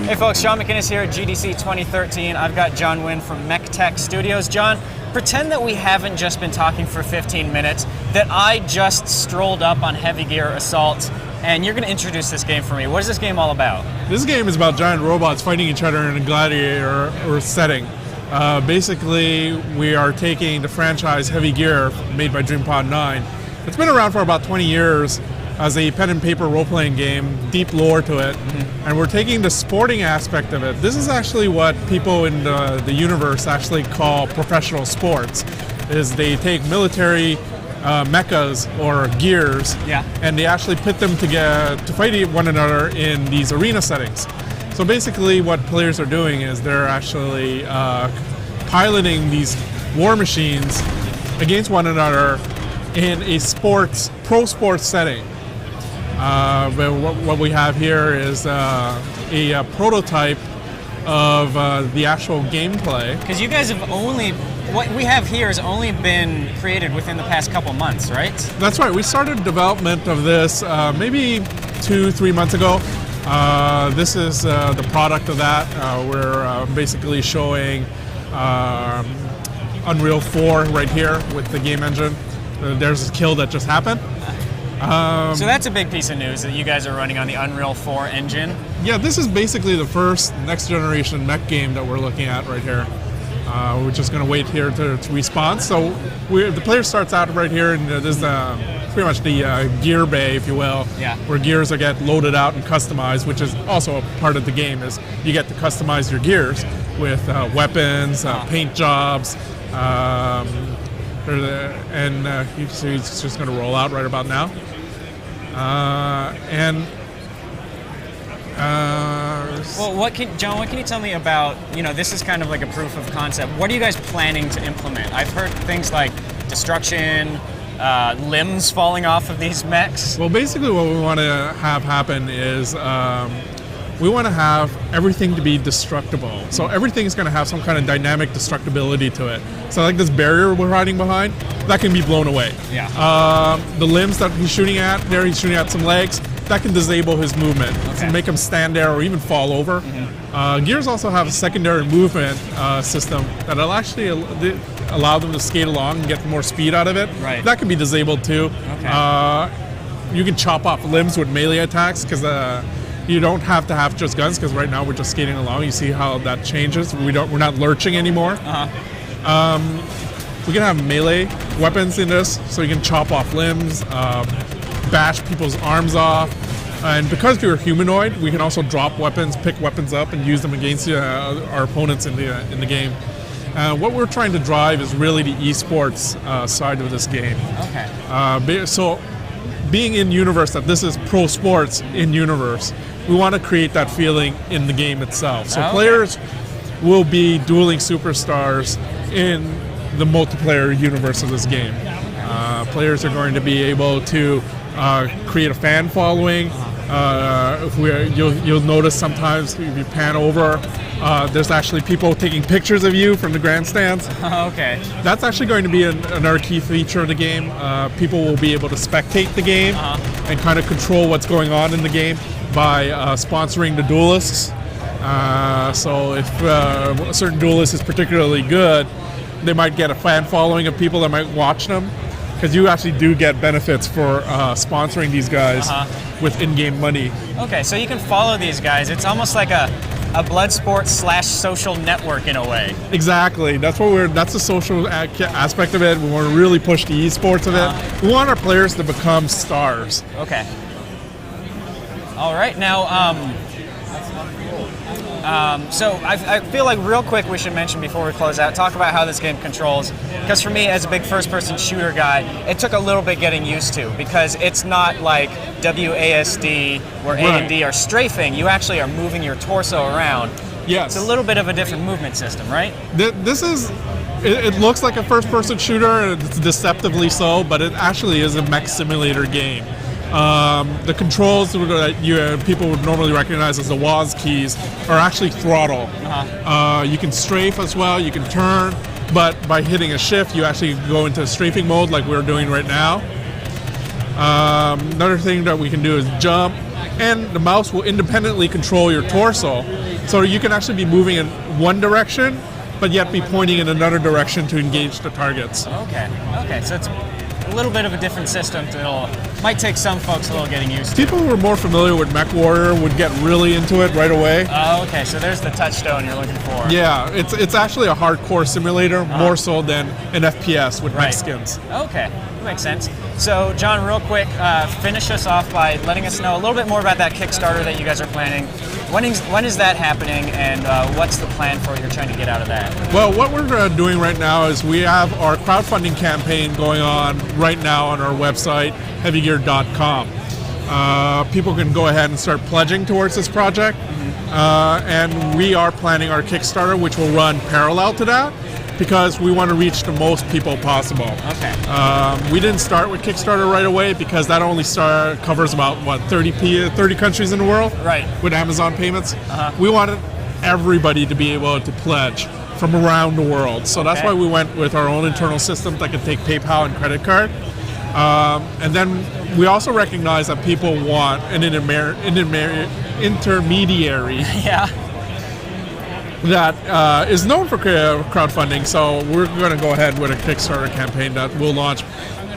Hey folks, Sean McInnes here at GDC 2013. I've got John Wynn from Mech Tech Studios. John, pretend that we haven't just been talking for 15 minutes, that I just strolled up on Heavy Gear Assault, and you're going to introduce this game for me. What is this game all about? This game is about giant robots fighting each other in a gladiator or setting. Basically, we are taking the franchise Heavy Gear, made by DreamPod 9. It's been around for about 20 years as a pen and paper role-playing game, deep lore to it, and we're taking the sporting aspect of it. This is actually what people in the universe actually call professional sports, is they take military mechas or gears, and they actually pit them together to fight one another in these arena settings. So basically what players are doing is they're actually piloting these war machines against one another in a pro sports setting. What we have here is a prototype of the actual gameplay. Because you guys have what we have here has only been created within the past couple months, right? That's right. We started development of this maybe 2-3 months ago. This is the product of that. We're basically showing Unreal 4 right here with the game engine. There's a kill that just happened. So that's a big piece of news that you guys are running on the Unreal 4 engine. Yeah, this is basically the first next generation mech game that we're looking at right here. We're just going to wait here to respawn. So the player starts out right here, and there's pretty much the gear bay, if you will, where gears get loaded out and customized, which is also a part of the game. Is you get to customize your gears with weapons, paint jobs, he's just going to roll out right about now. Well, John, what can you tell me about, this is kind of like a proof of concept. What are you guys planning to implement? I've heard things like destruction, limbs falling off of these mechs. Well, basically what we want to have happen is we want to have everything to be destructible. So everything is going to have some kind of dynamic destructibility to it. So like this barrier we're hiding behind, that can be blown away. The limbs that he's shooting at, he's shooting at some legs, that can disable his movement. So make him stand there or even fall over. Gears also have a secondary movement system that will actually allow them to skate along and get more speed out of it. That can be disabled too. You can chop off limbs with melee attacks because you don't have to have just guns, because right now we're just skating along. You see how that changes. We're not lurching anymore. We can have melee weapons in this, so you can chop off limbs, bash people's arms off, and because we're humanoid, we can also drop weapons, pick weapons up, and use them against our opponents in the game. What we're trying to drive is really the esports side of this game. So being in universe, that this is pro sports in universe, we want to create that feeling in the game itself. So players will be dueling superstars in the multiplayer universe of this game. Players are going to be able to create a fan following. You'll notice sometimes if you pan over, there's actually people taking pictures of you from the grandstands. That's actually going to be another key feature of the game. People will be able to spectate the game and kind of control what's going on in the game by sponsoring the duelists. So if a certain duelist is particularly good, they might get a fan following of people that might watch them, because you actually do get benefits for sponsoring these guys with in-game money. So you can follow these guys. It's almost like a blood sport / social network in a way. Exactly. That's the social aspect of it. We want to really push the esports of it. We want our players to become stars. All right. Now, so I feel like real quick we should mention before we close out, talk about how this game controls. Because for me, as a big first-person shooter guy, it took a little bit getting used to, because it's not like WASD where A and D are strafing. You actually are moving your torso around. It's a little bit of a different movement system, right? It looks like a first-person shooter, and it's deceptively so, but it actually is a mech simulator game. The controls that people would normally recognize as the WASD keys are actually throttle. You can strafe as well, you can turn, but by hitting a shift, you actually go into strafing mode like we're doing right now. Another thing that we can do is jump, and the mouse will independently control your torso. So you can actually be moving in one direction, but yet be pointing in another direction to engage the targets. Okay, so it's a little bit of a different system. Might take some folks a little getting used to. People who are more familiar with MechWarrior would get really into it right away. Oh, okay, so there's the touchstone you're looking for. Yeah, it's actually a hardcore simulator, more so than an FPS with mech skins. Okay, that makes sense. So, John, real quick, finish us off by letting us know a little bit more about that Kickstarter that you guys are planning. When is that happening, and what's the plan for what you're trying to get out of that? Well, what we're doing right now is we have our crowdfunding campaign going on right now on our website, heavygear.com. People can go ahead and start pledging towards this project, and we are planning our Kickstarter, which will run parallel to that, because we want to reach the most people possible. Okay. We didn't start with Kickstarter right away because that only covers about 30 countries in the world. Right. With Amazon payments. We wanted everybody to be able to pledge from around the world. So that's why we went with our own internal system that can take PayPal and credit card. And then we also recognize that people want an intermediary. Yeah. That is known for crowdfunding, so we're going to go ahead with a Kickstarter campaign that will launch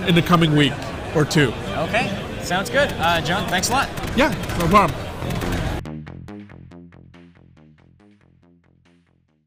in the coming week or two. Okay, sounds good. John, thanks a lot. Yeah, no problem.